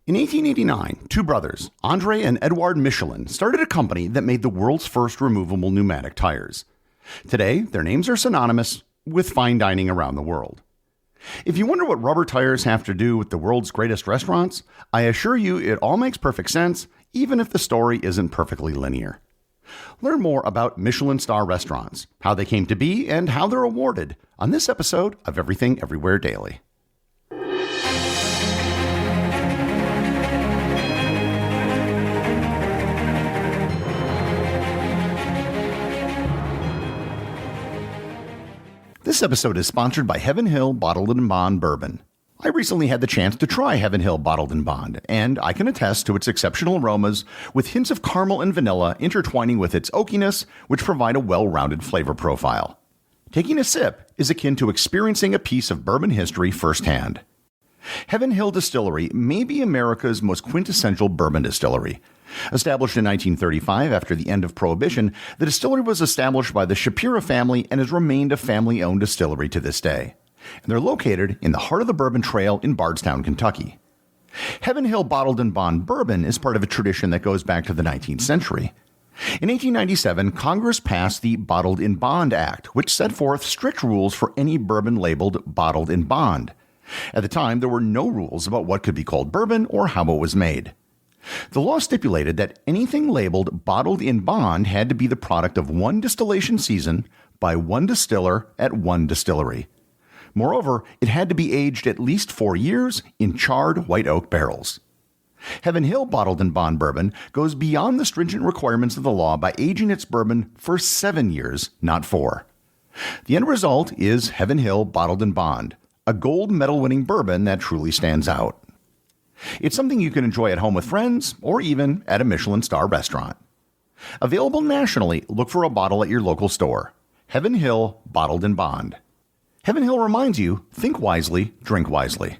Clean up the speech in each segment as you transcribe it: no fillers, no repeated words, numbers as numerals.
In 1889, two brothers, Andre and Edouard Michelin, started a company that made the world's first removable pneumatic tires. Today, their names are synonymous with fine dining around the world. If you wonder what rubber tires have to do with the world's greatest restaurants, I assure you it all makes perfect sense, even if the story isn't perfectly linear. Learn more about Michelin star restaurants, how they came to be, and how they're awarded on this episode of Everything Everywhere Daily. This episode is sponsored by Heaven Hill Bottled & Bond Bourbon. I recently had the chance to try Heaven Hill Bottled & Bond, and I can attest to its exceptional aromas with hints of caramel and vanilla intertwining with its oakiness, which provide a well-rounded flavor profile. Taking a sip is akin to experiencing a piece of bourbon history firsthand. Heaven Hill Distillery may be America's most quintessential bourbon distillery. Established in 1935 after the end of Prohibition, the distillery was established by the Shapira family and has remained a family-owned distillery to this day. And they're located in the heart of the Bourbon Trail in Bardstown, Kentucky. Heaven Hill Bottled & Bond Bourbon is part of a tradition that goes back to the 19th century. In 1897, Congress passed the Bottled in Bond Act, which set forth strict rules for any bourbon labeled bottled in bond. At the time, there were no rules about what could be called bourbon or how it was made. The law stipulated that anything labeled bottled in bond had to be the product of one distillation season by one distiller at one distillery. Moreover, it had to be aged at least 4 years in charred white oak barrels. Heaven Hill Bottled & Bond Bourbon goes beyond the stringent requirements of the law by aging its bourbon for 7 years, not 4. The end result is Heaven Hill Bottled & Bond, a gold medal-winning bourbon that truly stands out. It's something you can enjoy at home with friends or even at a Michelin star restaurant. Available nationally, look for a bottle at your local store. Heaven Hill Bottled & Bond. Heaven Hill reminds you, think wisely, drink wisely.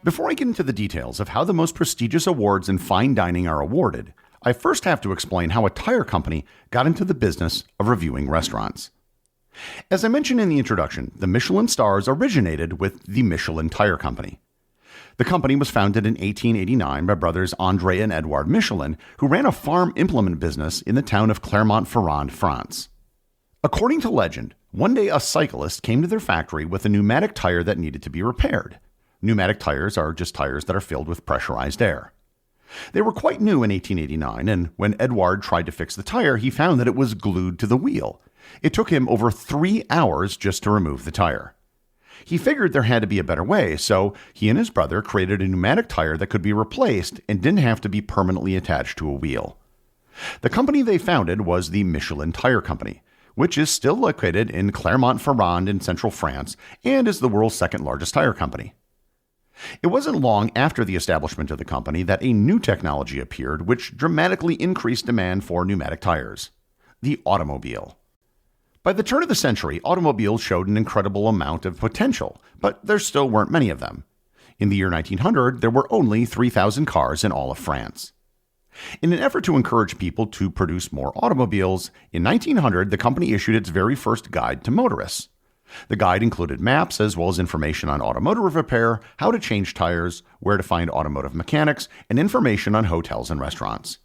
Before I get into the details of how the most prestigious awards in fine dining are awarded, I first have to explain how a tire company got into the business of reviewing restaurants. As I mentioned in the introduction, the Michelin stars originated with the Michelin Tire Company. The company was founded in 1889 by brothers Andre and Edouard Michelin, who ran a farm implement business in the town of Clermont-Ferrand, France. According to legend, one day a cyclist came to their factory with a pneumatic tire that needed to be repaired. Pneumatic tires are just tires that are filled with pressurized air. They were quite new in 1889, and when Edouard tried to fix the tire, he found that it was glued to the wheel. It took him over 3 hours just to remove the tire. He figured there had to be a better way, so he and his brother created a pneumatic tire that could be replaced and didn't have to be permanently attached to a wheel. The company they founded was the Michelin Tire Company, which is still located in Clermont-Ferrand in central France and is the world's second largest tire company. It wasn't long after the establishment of the company that a new technology appeared which dramatically increased demand for pneumatic tires: the automobile. By the turn of the century, automobiles showed an incredible amount of potential, but there still weren't many of them. In the year 1900, there were only 3,000 cars in all of France. In an effort to encourage people to produce more automobiles, in 1900 the company issued its very first guide to motorists. The guide included maps as well as information on automotive repair, how to change tires, where to find automotive mechanics, and information on hotels and restaurants.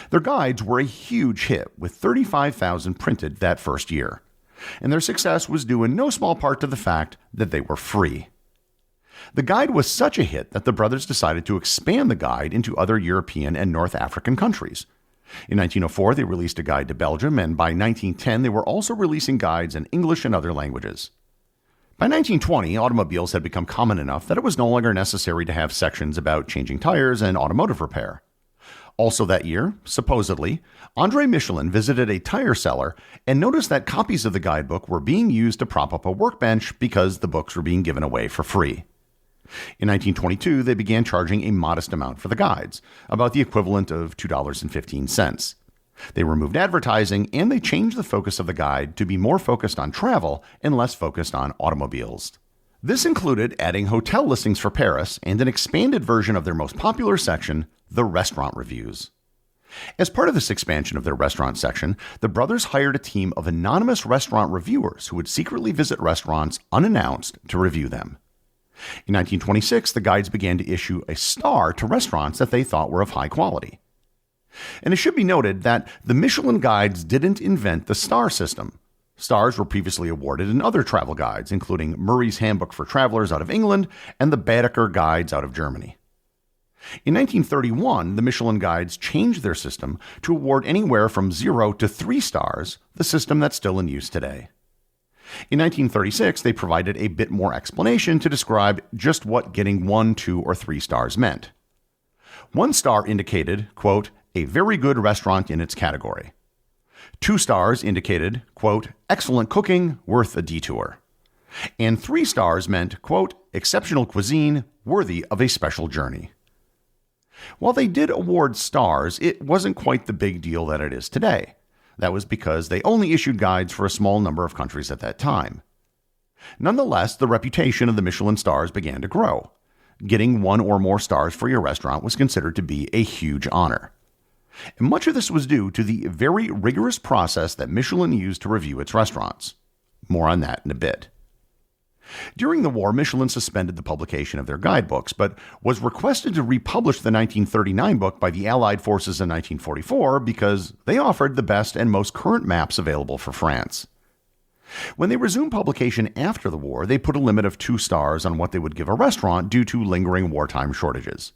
Their guides were a huge hit, with 35,000 printed that first year. And their success was due in no small part to the fact that they were free. The guide was such a hit that the brothers decided to expand the guide into other European and North African countries. In 1904, they released a guide to Belgium, and by 1910, they were also releasing guides in English and other languages. By 1920, automobiles had become common enough that it was no longer necessary to have sections about changing tires and automotive repair. Also that year, supposedly, Andre Michelin visited a tire seller and noticed that copies of the guidebook were being used to prop up a workbench because the books were being given away for free. In 1922, they began charging a modest amount for the guides, about the equivalent of $2.15. They removed advertising, and they changed the focus of the guide to be more focused on travel and less focused on automobiles. This included adding hotel listings for Paris and an expanded version of their most popular section, the restaurant reviews. As part of this expansion of their restaurant section, the brothers hired a team of anonymous restaurant reviewers who would secretly visit restaurants unannounced to review them. In 1926, the guides began to issue a star to restaurants that they thought were of high quality. And it should be noted that the Michelin guides didn't invent the star system. Stars were previously awarded in other travel guides, including Murray's Handbook for Travelers out of England and the Baedeker Guides out of Germany. In 1931, the Michelin guides changed their system to award anywhere from 0 to 3 stars, the system that's still in use today. In 1936, they provided a bit more explanation to describe just what getting 1, 2, or 3 stars meant. 1 star indicated, quote, a very good restaurant in its category. 2 stars indicated, quote, excellent cooking, worth a detour. And 3 stars meant, quote, exceptional cuisine, worthy of a special journey. While they did award stars, it wasn't quite the big deal that it is today. That was because they only issued guides for a small number of countries at that time. Nonetheless, the reputation of the Michelin stars began to grow. Getting 1 or more stars for your restaurant was considered to be a huge honor. And much of this was due to the very rigorous process that Michelin used to review its restaurants. More on that in a bit. During the war, Michelin suspended the publication of their guidebooks, but was requested to republish the 1939 book by the Allied forces in 1944 because they offered the best and most current maps available for France. When they resumed publication after the war, they put a limit of 2 stars on what they would give a restaurant due to lingering wartime shortages.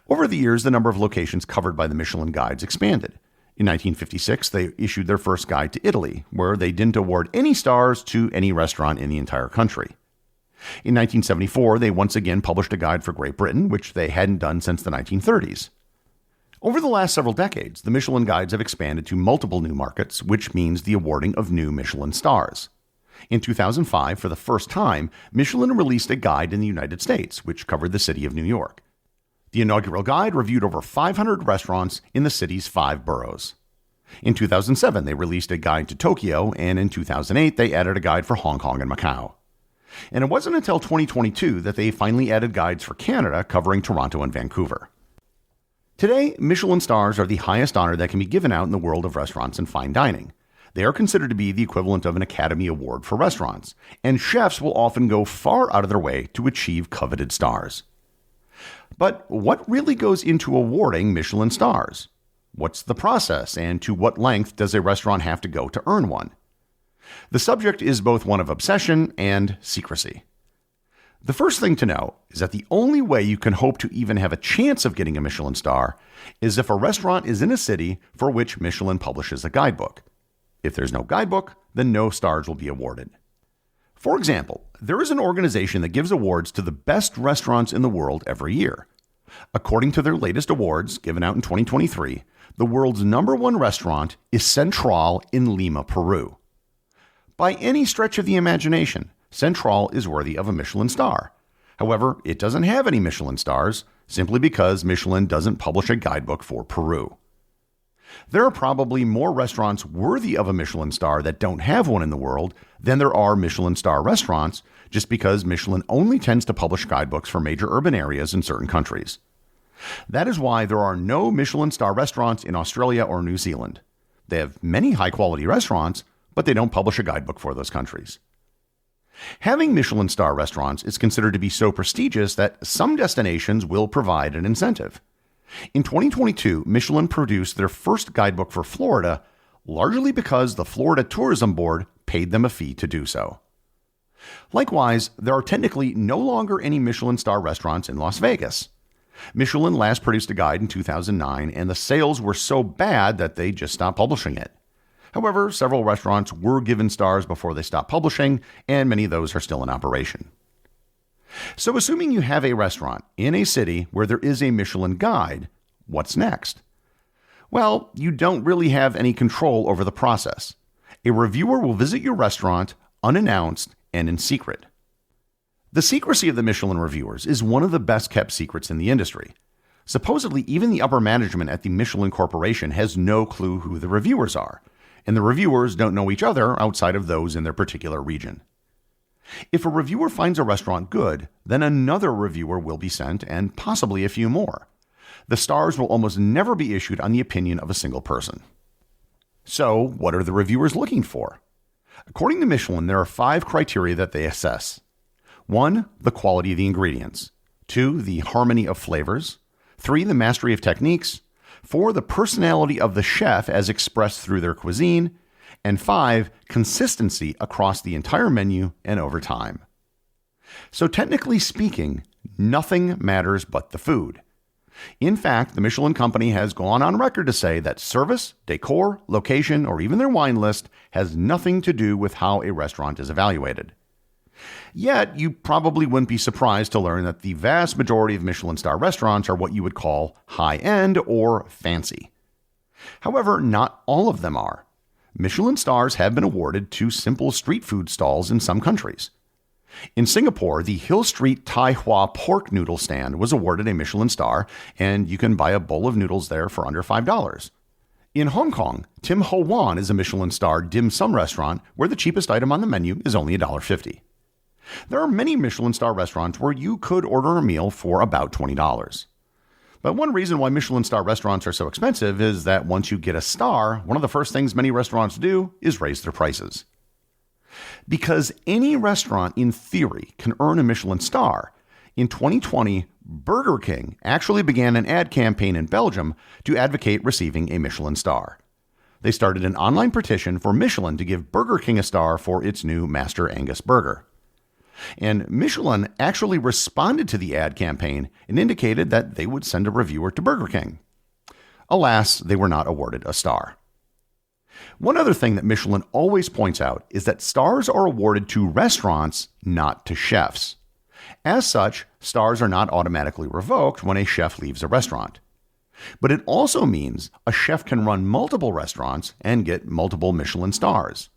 Over the years, the number of locations covered by the Michelin guides expanded. In 1956, they issued their first guide to Italy, where they didn't award any stars to any restaurant in the entire country. In 1974, they once again published a guide for Great Britain, which they hadn't done since the 1930s. Over the last several decades, the Michelin guides have expanded to multiple new markets, which means the awarding of new Michelin stars. In 2005, for the first time, Michelin released a guide in the United States, which covered the city of New York. The inaugural guide reviewed over 500 restaurants in the city's 5 boroughs. In 2007, they released a guide to Tokyo, and in 2008, they added a guide for Hong Kong and Macau. And it wasn't until 2022 that they finally added guides for Canada covering Toronto and Vancouver. Today, Michelin stars are the highest honor that can be given out in the world of restaurants and fine dining. They are considered to be the equivalent of an Academy Award for restaurants, and chefs will often go far out of their way to achieve coveted stars. But what really goes into awarding Michelin stars? What's the process, and to what length does a restaurant have to go to earn one? The subject is both one of obsession and secrecy. The first thing to know is that the only way you can hope to even have a chance of getting a Michelin star is if a restaurant is in a city for which Michelin publishes a guidebook. If there's no guidebook, then no stars will be awarded. For example, there is an organization that gives awards to the best restaurants in the world every year. According to their latest awards, given out in 2023, the world's #1 restaurant is Central in Lima, Peru. By any stretch of the imagination, Central is worthy of a Michelin star. However, it doesn't have any Michelin stars, simply because Michelin doesn't publish a guidebook for Peru. There are probably more restaurants worthy of a Michelin star that don't have one in the world than there are Michelin star restaurants, just because Michelin only tends to publish guidebooks for major urban areas in certain countries. That is why there are no Michelin star restaurants in Australia or New Zealand. They have many high-quality restaurants, but they don't publish a guidebook for those countries. Having Michelin star restaurants is considered to be so prestigious that some destinations will provide an incentive. In 2022, Michelin produced their first guidebook for Florida, largely because the Florida Tourism Board paid them a fee to do so. Likewise, there are technically no longer any Michelin star restaurants in Las Vegas. Michelin last produced a guide in 2009, and the sales were so bad that they just stopped publishing it. However, several restaurants were given stars before they stopped publishing, and many of those are still in operation. So assuming you have a restaurant in a city where there is a Michelin guide, what's next? Well, you don't really have any control over the process. A reviewer will visit your restaurant unannounced and in secret. The secrecy of the Michelin reviewers is one of the best kept secrets in the industry. Supposedly, even the upper management at the Michelin Corporation has no clue who the reviewers are, and the reviewers don't know each other outside of those in their particular region. If a reviewer finds a restaurant good, then another reviewer will be sent, and possibly a few more. The stars will almost never be issued on the opinion of a single person. So, what are the reviewers looking for? According to Michelin, there are 5 criteria that they assess. 1, the quality of the ingredients. 2, the harmony of flavors. 3, the mastery of techniques. 4, the personality of the chef as expressed through their cuisine. And 5, consistency across the entire menu and over time. So technically speaking, nothing matters but the food. In fact, the Michelin company has gone on record to say that service, decor, location, or even their wine list has nothing to do with how a restaurant is evaluated. Yet, you probably wouldn't be surprised to learn that the vast majority of Michelin star restaurants are what you would call high-end or fancy. However, not all of them are. Michelin stars have been awarded to simple street food stalls in some countries. In Singapore, the Hill Street Thai Hua pork noodle stand was awarded a Michelin star, and you can buy a bowl of noodles there for under $5. In Hong Kong, Tim Ho Wan is a Michelin star dim sum restaurant where the cheapest item on the menu is only $1.50. There are many Michelin star restaurants where you could order a meal for about $20. But one reason why Michelin star restaurants are so expensive is that once you get a star, one of the first things many restaurants do is raise their prices. Because any restaurant in theory can earn a Michelin star, in 2020, Burger King actually began an ad campaign in Belgium to advocate receiving a Michelin star. They started an online petition for Michelin to give Burger King a star for its new Master Angus burger. And Michelin actually responded to the ad campaign and indicated that they would send a reviewer to Burger King. Alas, they were not awarded a star. One other thing that Michelin always points out is that stars are awarded to restaurants, not to chefs. As such, stars are not automatically revoked when a chef leaves a restaurant. But it also means a chef can run multiple restaurants and get multiple Michelin stars.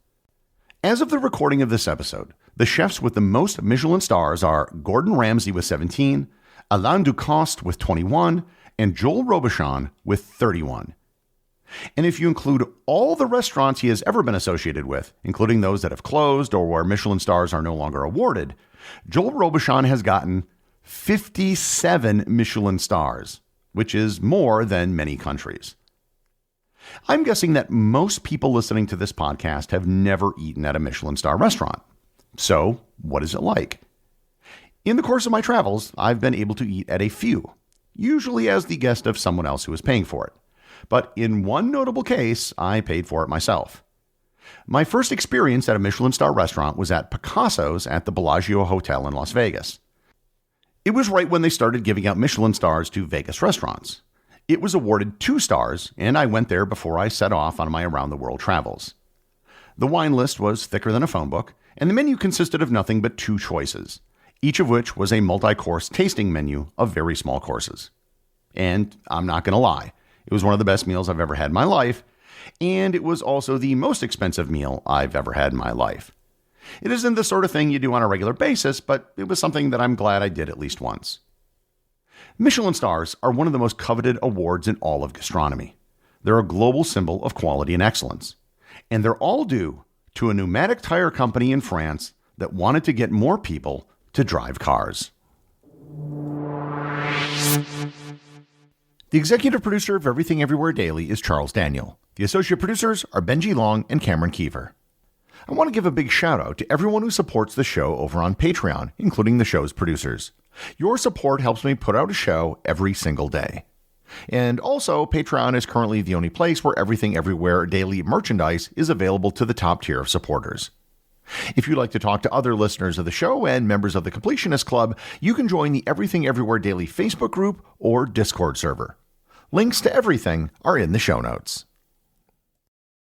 As of the recording of this episode, the chefs with the most Michelin stars are Gordon Ramsay with 17, Alain Ducasse with 21, and Joel Robuchon with 31. And if you include all the restaurants he has ever been associated with, including those that have closed or where Michelin stars are no longer awarded, Joel Robuchon has gotten 57 Michelin stars, which is more than many countries. I'm guessing that most people listening to this podcast have never eaten at a Michelin star restaurant. So, what is it like? In the course of my travels, I've been able to eat at a few, usually as the guest of someone else who is paying for it. But in one notable case, I paid for it myself. My first experience at a Michelin star restaurant was at Picasso's at the Bellagio Hotel in Las Vegas. It was right when they started giving out Michelin stars to Vegas restaurants. It was awarded 2 stars, and I went there before I set off on my around-the-world travels. The wine list was thicker than a phone book, and the menu consisted of nothing but 2 choices, each of which was a multi-course tasting menu of very small courses. And I'm not going to lie, it was one of the best meals I've ever had in my life, and it was also the most expensive meal I've ever had in my life. It isn't the sort of thing you do on a regular basis, but it was something that I'm glad I did at least once. Michelin stars are one of the most coveted awards in all of gastronomy. They're a global symbol of quality and excellence, and they're all due to a pneumatic tire company in France that wanted to get more people to drive cars. The executive producer of Everything Everywhere Daily is Charles Daniel. The associate producers are Benji Long and Cameron Kieffer. I want to give a big shout out to everyone who supports the show over on Patreon, including the show's producers. Your support helps me put out a show every single day. And also, Patreon is currently the only place where Everything Everywhere Daily merchandise is available to the top tier of supporters. If you'd like to talk to other listeners of the show and members of the Completionist Club, you can join the Everything Everywhere Daily Facebook group or Discord server. Links to everything are in the show notes.